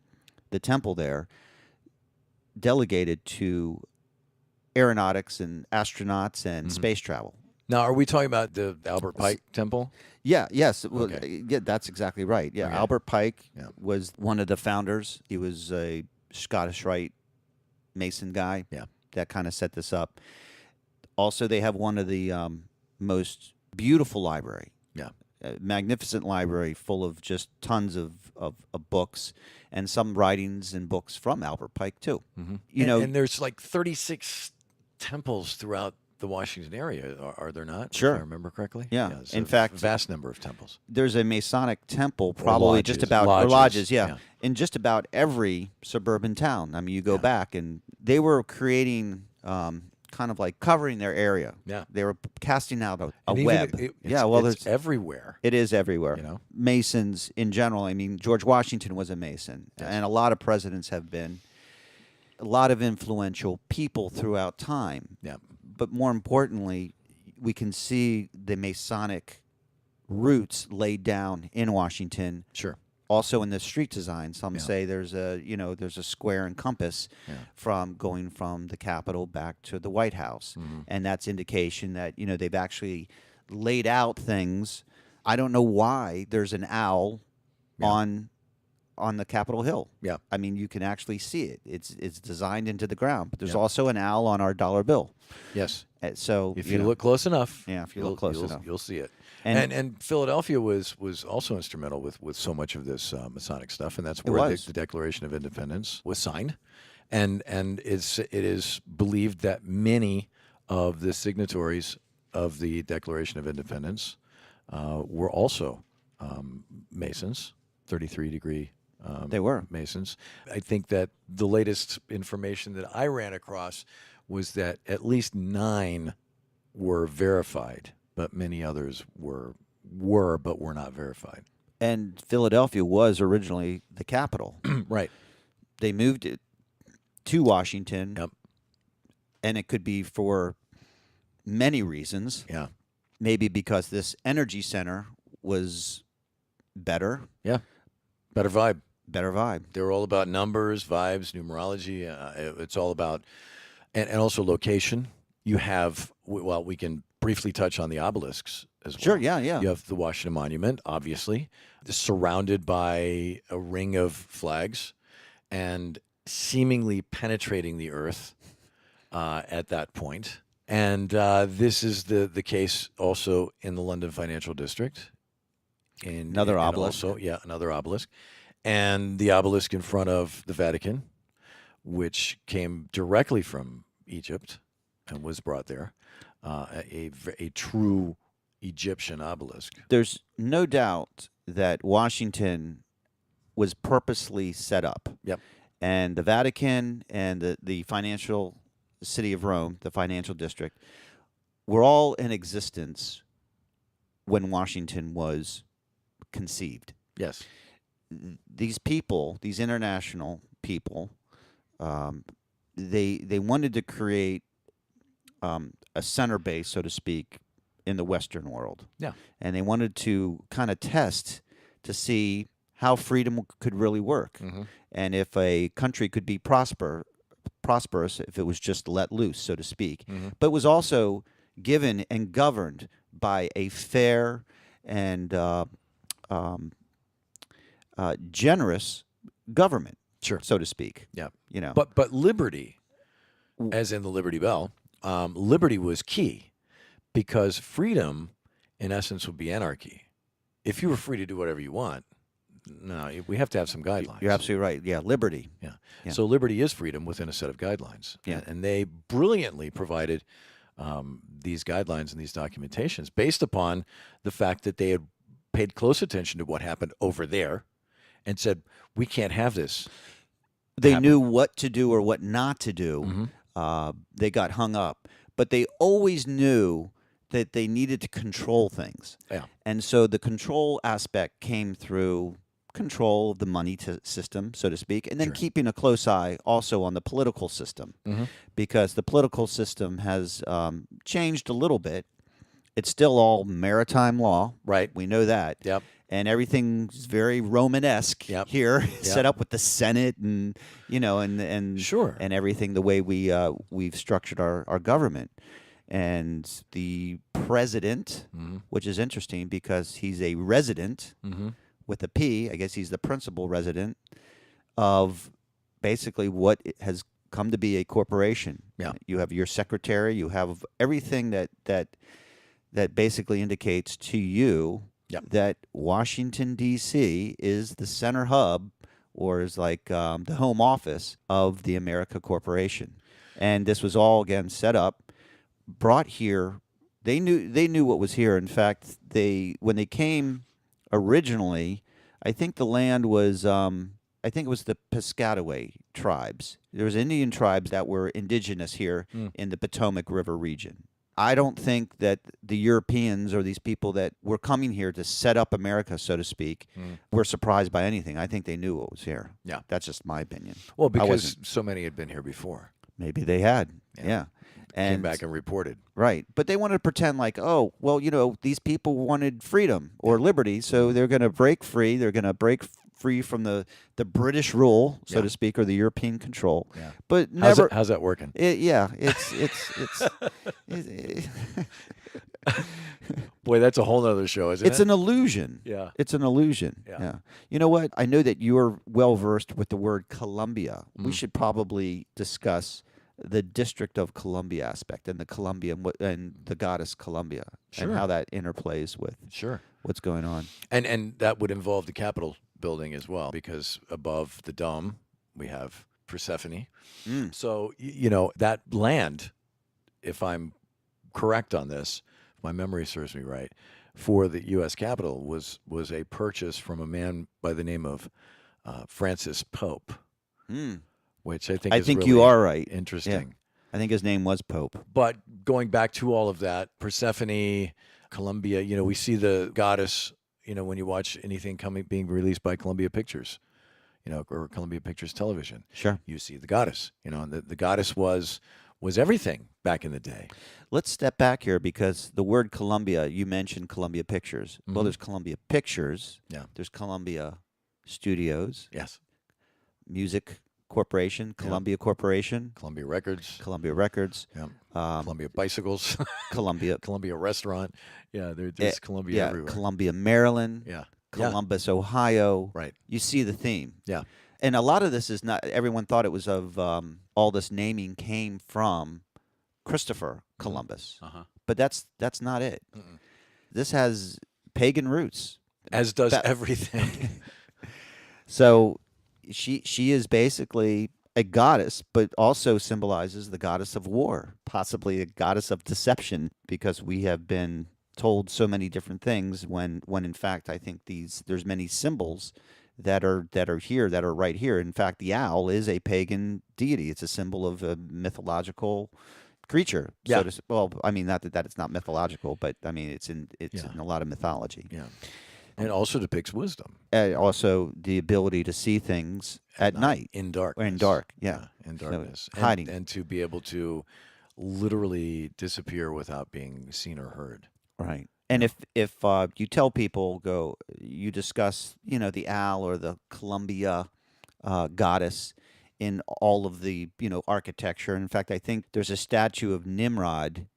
the temple there delegated to aeronautics and astronauts and space travel. Now, are we talking about the Albert Pike Temple? Yeah, yes. Well, Okay. yeah, that's exactly right. Yeah, Okay. Albert Pike Yeah. was one of the founders. He was a Scottish Rite Mason guy. Yeah. That kind of set this up. Also, they have one of the most beautiful library. Yeah. Magnificent library full of just tons of books and some writings and books from Albert Pike, too. Mm-hmm. You know, and there's like 36 temples throughout the Washington area, are there not? Sure. If I remember correctly. Yeah. It's In a fact, vast number of temples. there's a Masonic temple probably just lodges. about or Lodges, lodges, yeah. in just about every suburban town. I mean, you go back and they were creating kind of like covering their area. Yeah. They were casting out a And even web. it's there's everywhere. it is everywhere. You know? Masons in general. I mean, George Washington was a Mason, Yes. and a lot of presidents have been. A lot of influential people throughout time. Yeah. But more importantly, we can see the Masonic roots laid down in Washington. Sure. Also in the street design, some Yeah. say there's a square and compass from going from the Capitol back to the White House, and that's indication that they've actually laid out things. I don't know why there's an owl on the Capitol Hill. Yeah. I mean, you can actually see it. It's designed into the ground, but there's Yeah. also an owl on our dollar bill. Yes. So If you look close enough. Yeah, if you look close you'll, enough. You'll see it. And- And Philadelphia was also instrumental with so much of this Masonic stuff, and that's It where was. the Declaration of Independence was signed. And it is believed that many of the signatories of the Declaration of Independence were also Masons, 33-degree They were. Masons. I think that the latest information that I ran across was that at least 9 were verified, but many others were but were not verified. And Philadelphia was originally the capital. Right. They moved it to Washington. Yep. And it could be for many reasons. Yeah. Maybe because this energy center was better. Yeah. Better vibe. Better vibe. They're all about numbers, vibes, numerology. It's all about, and also location. You have, well, we can briefly touch on the obelisks as well. Sure, yeah. You have the Washington Monument, obviously, surrounded by a ring of flags and seemingly penetrating the earth at that point. And this is the case also in the London Financial District. Another obelisk. Also, another obelisk. And the obelisk in front of the Vatican, which came directly from Egypt and was brought there, a true Egyptian obelisk. There's no doubt that Washington was purposely set up. Yep. And the Vatican and the financial city of Rome, the financial district, were all in existence when Washington was conceived. Yes. These people, these international people, they wanted to create a center base, so to speak, in the Western world. Yeah. And they wanted to kind of test to see how freedom could really work, and if a country could be prosperous if it was just let loose, so to speak. But was also given and governed by a fair and generous government, Sure. so to speak. Yeah. But liberty, as in the Liberty Bell, liberty was key because freedom, in essence, would be anarchy. if you were free to do whatever you want, no, we have to have some guidelines. You're absolutely right. Yeah, liberty. Yeah. Yeah. So liberty is freedom within a set of guidelines. Yeah. And they brilliantly provided these guidelines and these documentations based upon the fact that they had paid close attention to what happened over there and said, we can't have this. They happen. knew what to do or what not to do. They got hung up. But they always knew that they needed to control things. Yeah. And so the control aspect came through control of the money system, so to speak, and then keeping a close eye also on the political system, because the political system has changed a little bit. It's still all maritime law. Right. We know that. Yep. And everything's very Romanesque here, set up with the Senate and and everything the way we've structured our government. And the president, which is interesting because he's a resident with a P. I guess he's the principal resident of basically what has come to be a corporation. Yeah. You have your secretary. You have everything that basically indicates to you that Washington, D.C. is the center hub, or is like the home office of the America Corporation. And this was all, again, set up, brought here. They knew what was here. In fact, when they came originally, I think the land was I think it was the Piscataway tribes. There was Indian tribes that were indigenous here in the Potomac River region. I don't think that the Europeans or these people that were coming here to set up America, so to speak, were surprised by anything. I think they knew what was here. Yeah. That's just my opinion. Well, because so many had been here before. Maybe they had. Yeah. Came back and reported. Right. But they wanted to pretend like, oh, well, these people wanted freedom or liberty, so they're going to break free. They're going to break free from the British rule, so to speak, or the European control. Yeah. But never. How's that working? Boy, that's a whole other show, isn't it? It's an illusion. Yeah. It's an illusion. Yeah. You know what? I know that you're well versed with the word Columbia. We should probably discuss the District of Columbia aspect and the Columbia and the goddess Columbia and how that interplays with what's going on. And that would involve the Capitol building as well, because above the dome we have Persephone. So that land, if I'm correct on this, if my memory serves me right, for the U.S. Capitol was a purchase from a man by the name of Francis Pope. Which I think really you are right. Interesting. Yeah. I think his name was Pope. But going back to all of that, Persephone, Columbia, we see the goddess, when you watch anything being released by Columbia Pictures, or Columbia Pictures Television. Sure. You see the goddess, and the goddess was everything back in the day. Let's step back here because the word Columbia, you mentioned Columbia Pictures. Well, there's Columbia Pictures. Yeah. There's Columbia Studios. Yes. Music Corporation, Columbia Corporation, Columbia Records, yeah. Columbia Bicycles, Columbia Restaurant. Yeah, there's Columbia everywhere. Columbia, Maryland. Yeah. Columbus, Ohio. Right. You see the theme. Yeah. And a lot of this is not. Everyone thought it was of all this naming came from Christopher Columbus, but that's not it. This has pagan roots, as does everything. So. She is basically a goddess, but also symbolizes the goddess of war, possibly a goddess of deception, because we have been told so many different things when in fact I think there's many symbols that are here, that are right here. In fact, the owl is a pagan deity. It's a symbol of a mythological creature. Yeah. Well, I mean, not that it's not mythological, but I mean it's in a lot of mythology. Yeah. And it also depicts wisdom. Also, the ability to see things at night. In darkness. Or in dark, yeah. In darkness. So, hiding. And to be able to literally disappear without being seen or heard. Right. And if you tell people, you discuss, the owl or the Columbia goddess in all of the, architecture. In fact, I think there's a statue of Nimrod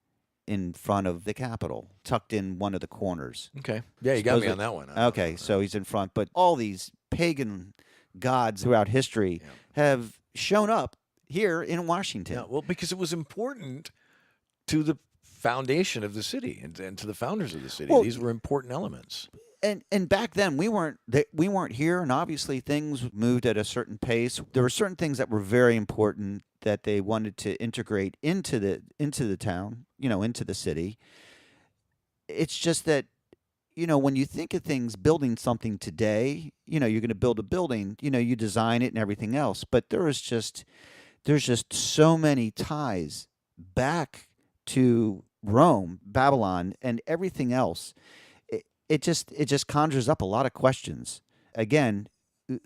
in front of the Capitol, tucked in one of the corners. Okay. Yeah, you got me on that one. Okay, so he's in front. But all these pagan gods throughout history have shown up here in Washington. Yeah, well, because it was important to the foundation of the city and to the founders of the city. Well, these were important elements. and back then we weren't here, and obviously things moved at a certain pace. There were certain things that were very important that they wanted to integrate into the town, into the city. It's just that, when you think of things, building something today, you're going to build a building, you design it and everything else, but there's just so many ties back to Rome, Babylon, and everything else. It just conjures up a lot of questions. Again,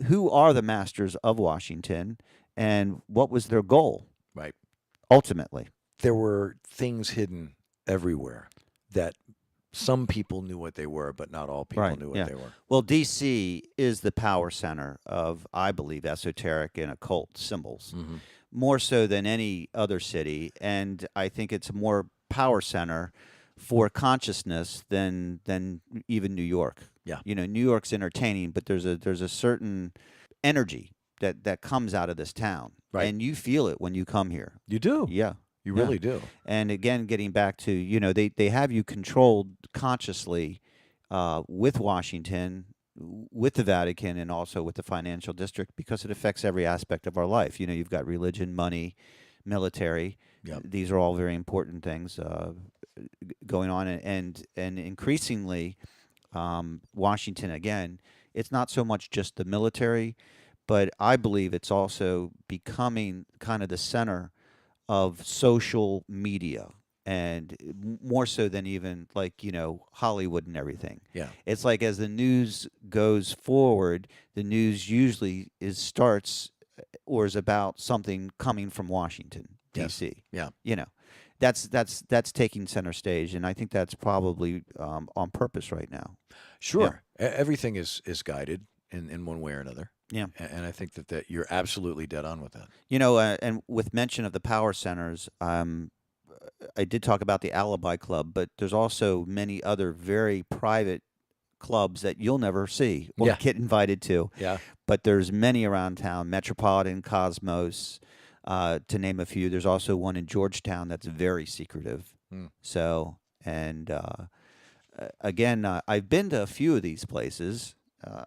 who are the masters of Washington, and what was their goal? Right. Ultimately, There were things hidden everywhere that some people knew what they were, but not all people knew what they were. Well, D.C. is the power center of, I believe, esoteric and occult symbols, more so than any other city, and I think it's a more power center for consciousness than even New York. Yeah. New York's entertaining, but there's a certain energy that comes out of this town, Right. and you feel it when you come here. You do. Yeah. You really do. And again, getting back to, they have you controlled consciously with Washington, with the Vatican, and also with the financial district, because it affects every aspect of our life. You've got religion, money, military. Yep. These are all very important things going on. And increasingly, Washington, again, it's not so much just the military, but I believe it's also becoming kind of the center of social media, and more so than even Hollywood and everything. Yeah. It's like as the news goes forward, the news usually starts or is about something coming from Washington, D.C. Yeah. That's taking center stage, and I think that's probably on purpose right now. Sure. Everything is guided in one way or another. Yeah. And I think that you're absolutely dead on with that. And with mention of the power centers, I did talk about the Alibi Club, but there's also many other very private clubs that you'll never see or get invited to. Yeah. But there's many around town, Metropolitan, Cosmos, to name a few. There's also one in Georgetown that's very secretive. So, and again, I've been to a few of these places.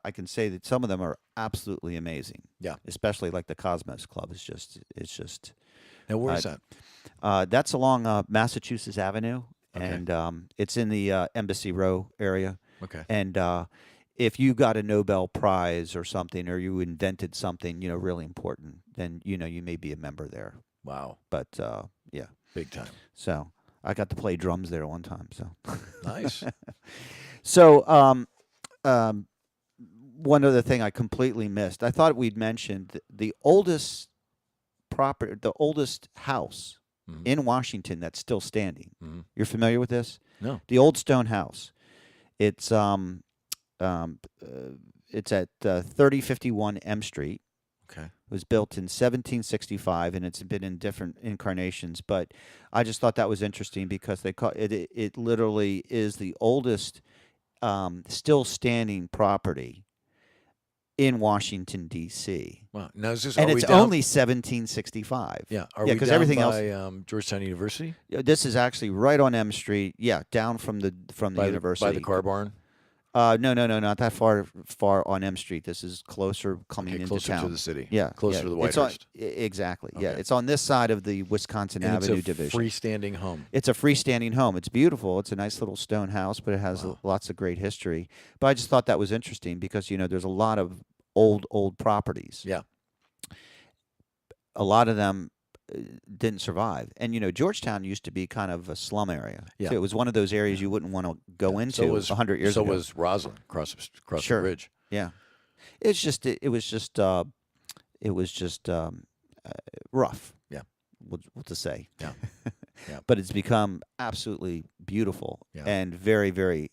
I can say that some of them are absolutely amazing. Yeah. Especially like the Cosmos Club. It's just. Now, where is that? That's along Massachusetts Avenue, Okay. and it's in the Embassy Row area. Okay. And if you got a Nobel Prize or something, or you invented something, really important, then you may be a member there. Wow. But yeah, Big time. so I got to play drums there one time. So Nice. so one other thing I completely missed. I thought we'd mentioned the oldest property, the oldest house in Washington that's still standing. You're familiar with this? No. The Old Stone House. It's at 3051 M Street. Okay. It was built in 1765, and it's been in different incarnations. But I just thought that was interesting because they call it. It literally is the oldest still standing property in Washington, D.C. Wow. Now, is this, And are we it's down, only 1765. Yeah. Are Yeah, we 'cause down everything by Georgetown University? This is actually right on M Street. Yeah, down from the university. By the car barn? No, not that far on M Street. This is closer coming into closer town. to the city. Yeah, Closer yeah. to the It's on- Whitehurst. exactly. Yeah, Okay. it's on this side of the Wisconsin And Avenue it's a division. freestanding home. It's a freestanding home. It's beautiful. It's a nice little stone house, but it has lots of great history. But I just thought that was interesting because there's a lot of old properties. Yeah. A lot of them didn't survive. And Georgetown used to be kind of a slum area. Yeah. So it was one of those areas you wouldn't want to go into 100 years ago. So was Roslyn across Sure. the bridge. Yeah, it was just rough. Yeah. What to say? Yeah. Yeah. But it's become absolutely beautiful Yeah. and very, very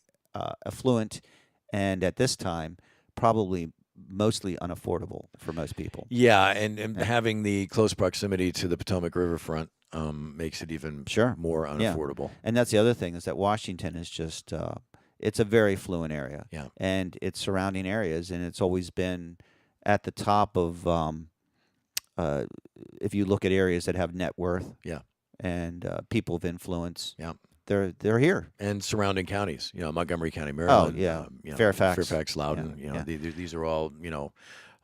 affluent, and at this time probably mostly unaffordable for most people. Yeah, and having the close proximity to the Potomac riverfront makes it even more unaffordable. And that's the other thing is that Washington is just it's a very affluent area. Yeah. And its surrounding areas, and it's always been at the top of if you look at areas that have net worth. Yeah. And people of influence. Yeah. they're here. And surrounding counties, Montgomery County, Oh Maryland, yeah, Fairfax, Loudoun, Yeah. these are all,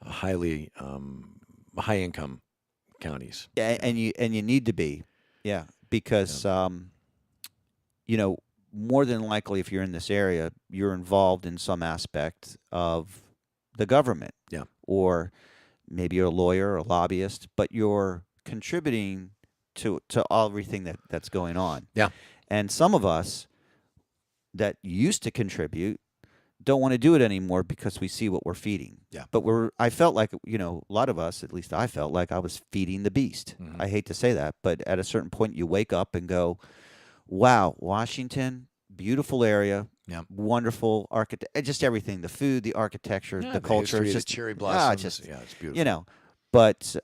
highly high income counties. Yeah, you know. and you need to be, yeah, because more than likely, if you're in this area, you're involved in some aspect of the government. Yeah. Or maybe you're a lawyer or a lobbyist, but you're contributing to everything that's going on. Yeah. And some of us that used to contribute don't want to do it anymore because we see what we're feeding. Yeah. But I felt like, a lot of us, at least I felt like I was feeding the beast. Mhm. I hate to say that, but at a certain point you wake up and go, wow, Washington, beautiful area, Yeah. wonderful just everything, the food, the architecture, Yeah, the culture, history, just the cherry blossoms. just, It's beautiful. But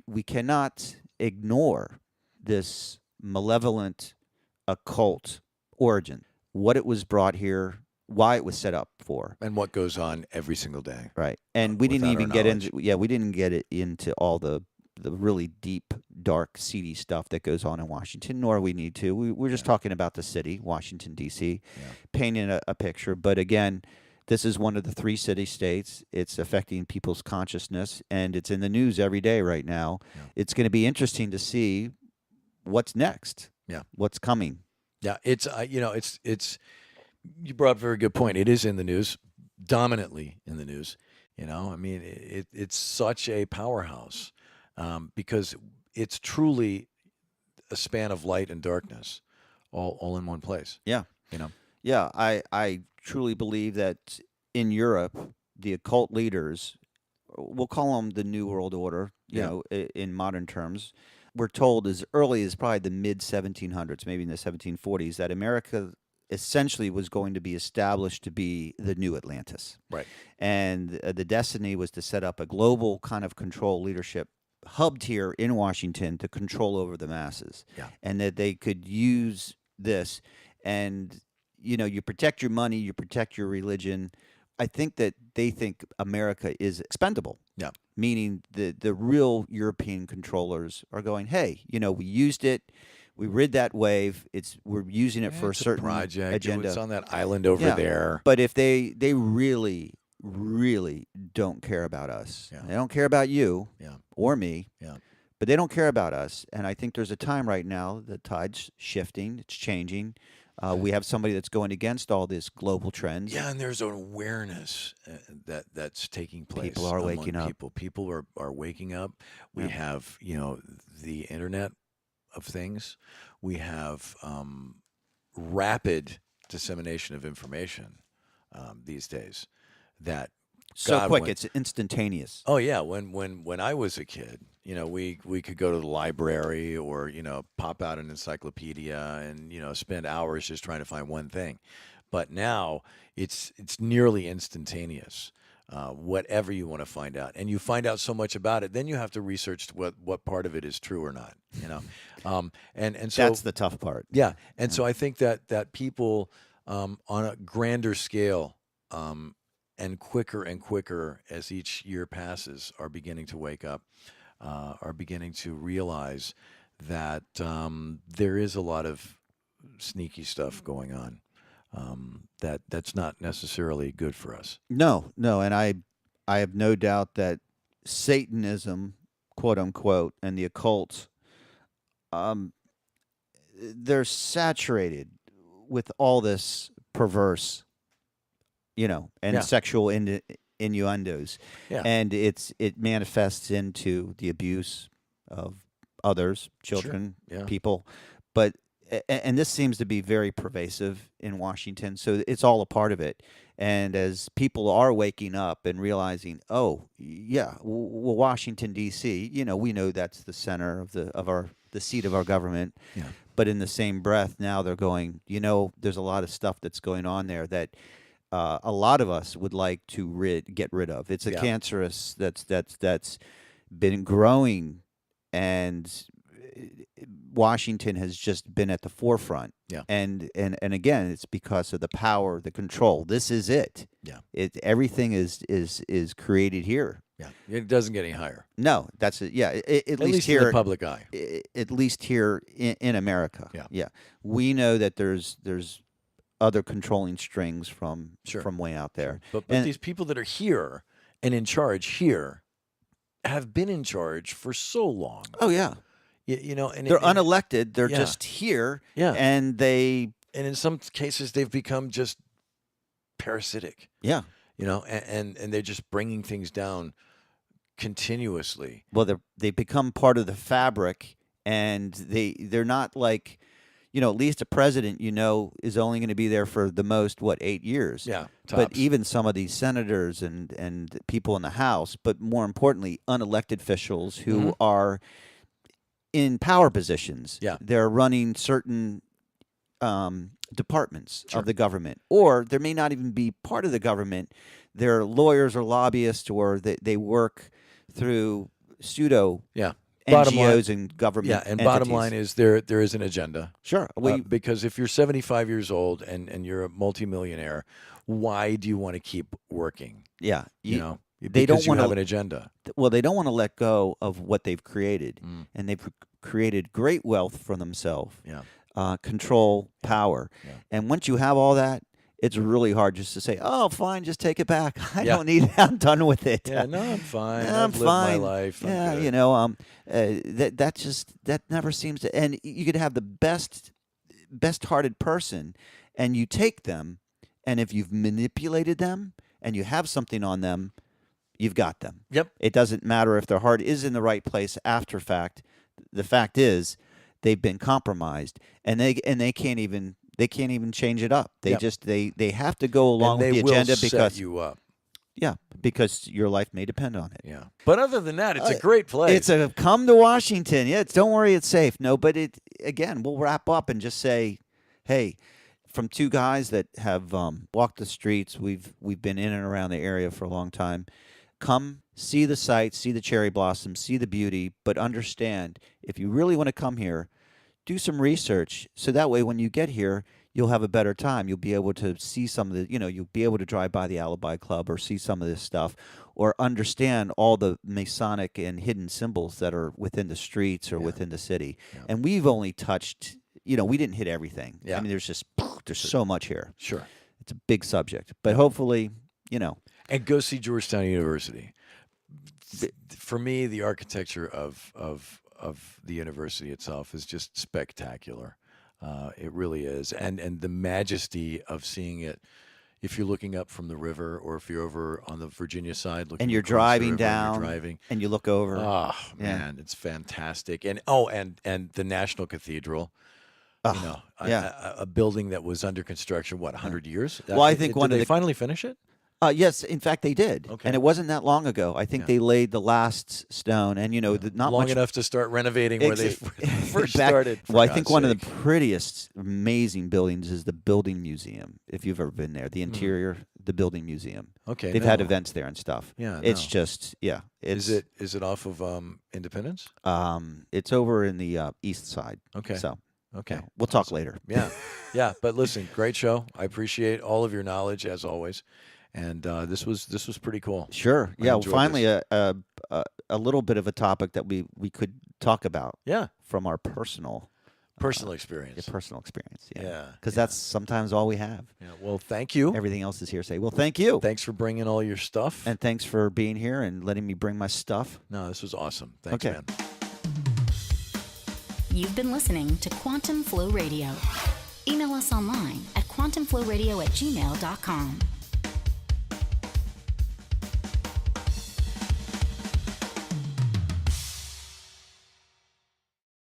we cannot ignore this malevolent occult origin, what it was brought here, why it was set up for. And what goes on every single day. Right. And we didn't without our even get knowledge. into we didn't get it into all the really deep, dark, seedy stuff that goes on in Washington, nor we need to. We're just talking about the city, Washington, D.C., painting a picture. But again, this is one of the 3 city-states. It's affecting people's consciousness, and it's in the news every day right now. Yeah. It's going to be interesting to see what's next. Yeah. What's coming. Yeah, it's you brought up a very good point. It is in the news, dominantly in the news. It's such a powerhouse because it's truly a span of light and darkness, all in one place. Yeah. Yeah, I truly believe that in Europe, the occult leaders, we'll call them the New World Order, in modern terms, we're told as early as probably the mid-1700s, maybe in the 1740s, that America essentially was going to be established to be the new Atlantis. Right. And the destiny was to set up a global kind of control leadership hubbed here in Washington to control over the masses. Yeah. And that they could use this and, you protect your money, you protect your religion. I think that they think America is expendable. Yeah. Meaning the real European controllers are going, hey, we used it. We rid that wave. We're using it for a certain project. agenda. It's on that island over there. But if they really, really don't care about us, they don't care about you or me, but they don't care about us. And I think there's a time right now, the tide's shifting, it's changing. We have somebody that's going against all this global trends. Yeah, and there's an awareness that's taking place. People are waking up. People are waking up. We have, the internet of things. We have rapid dissemination of information these days. That so quick, it's instantaneous. Oh yeah, when I was a kid, we could go to the library or pop out an encyclopedia and spend hours just trying to find one thing. But now it's nearly instantaneous. Whatever you want to find out, and you find out so much about it, then you have to research what part of it is true or not. And so That's the tough part. Yeah, and so I think that people on a grander scale and quicker as each year passes are beginning to wake up, are beginning to realize that there is a lot of sneaky stuff going on. That's not necessarily good for us. No, and I have no doubt that Satanism, quote unquote, and the occult, they're saturated with all this perverse, and sexual innuendos, and it manifests into the abuse of others, children, people, but. And this seems to be very pervasive in Washington, so it's all a part of it. And as people are waking up and realizing, well, Washington D.C., we know that's the center of the seat of our government. Yeah. But in the same breath, now they're going, there's a lot of stuff that's going on there that a lot of us would like to get rid of. It's a cancerous that's been growing, and Washington has just been at the forefront. Yeah. And again, it's because of the power, the control. This is it. Yeah. Everything is created here. Yeah. It doesn't get any higher. No, that's it. Yeah, at least here in the public eye. At least here in America. Yeah. Yeah. We know that there's other controlling strings from way out there. But these people that are here and in charge here have been in charge for so long. Oh yeah. You know, and they're unelected. They're yeah. just here. Yeah. And in some cases they've become just parasitic. Yeah. You know, and they're just bringing things down continuously. Well, they become part of the fabric, and they're not like, you know, at least a president, you know, is only going to be there for the most 8 years. Yeah, but tops. even some of these senators and people in the House, but more importantly, unelected officials who are in power positions. Yeah, they're running certain departments of the government, or there may not even be part of the government. They're lawyers or lobbyists, or they work through pseudo NGOs and government and entities. bottom line is there is an agenda. Sure. Because if you're 75 years old and you're a multimillionaire, why do you want to keep working? Yeah. You know, they don't want to have an agenda. Well, they don't want to let go of what they've created, and they've created great wealth for themselves. Yeah. Control, power. Yeah. And once you have all that, it's really hard just to say, "Oh, fine, just take it back. I don't need it. I'm done with it." Yeah, no, I'm fine. I'm I've fine. lived my life. I'm yeah, good. you know, that never seems to. And you could have the best-hearted person, and you take them, and if you've manipulated them and you have something on them, you've got them. Yep. It doesn't matter if their heart is in the right place after fact. The fact is, they've been compromised, and they can't even change it up. They just they have to go along with the agenda because set you up. Yeah, because your life may depend on it. Yeah. But other than that, it's a great place. It's a come to Washington. Yeah, don't worry, it's safe. No, but we'll wrap up and just say, hey, from two guys that have walked the streets, we've been in and around the area for a long time. Come see the sights, see the cherry blossoms, see the beauty, but understand, if you really want to come here, do some research so that way when you get here, you'll have a better time. You'll be able to see some of the, you'll be able to drive by the Alibi Club or see some of this stuff or understand all the Masonic and hidden symbols that are within the streets or within the city. Yeah. And we've only touched, we didn't hit everything. Yeah. I mean, there's so much here. Sure. It's a big subject, but hopefully, And go see Georgetown University. For me, the architecture of the university itself is just spectacular. It really is, and the majesty of seeing it. If you're looking up from the river, or if you're over on the Virginia side, looking and you're driving down, and you look over. Oh man, it's fantastic! And the National Cathedral. A building that was under construction, 100 years? Well, I think did they finally finish it? Yes, in fact, they did. Okay. And it wasn't that long ago. I think they laid the last stone, and not long much enough to start renovating where they first started. Well, I think one of the prettiest, amazing buildings is the Building Museum. If you've ever been there, the interior, the Building Museum. Okay, they've had events there and stuff. Yeah, it's just Is it off of Independence? It's over in the east side. Okay. So. Okay. We'll talk later. Yeah. Yeah. But listen, great show. I appreciate all of your knowledge as always. And this was pretty cool. Sure. Yeah. Well, finally, a little bit of a topic that we could talk about. Yeah. From our personal experience. Yeah, personal experience. Yeah. Yeah. Because that's sometimes all we have. Yeah. Well, thank you. Everything else is hearsay. Well, thank you. Thanks for bringing all your stuff. And thanks for being here and letting me bring my stuff. No, this was awesome. Thanks, man. You've been listening to Quantum Flow Radio. Email us online at quantumflowradio@gmail.com.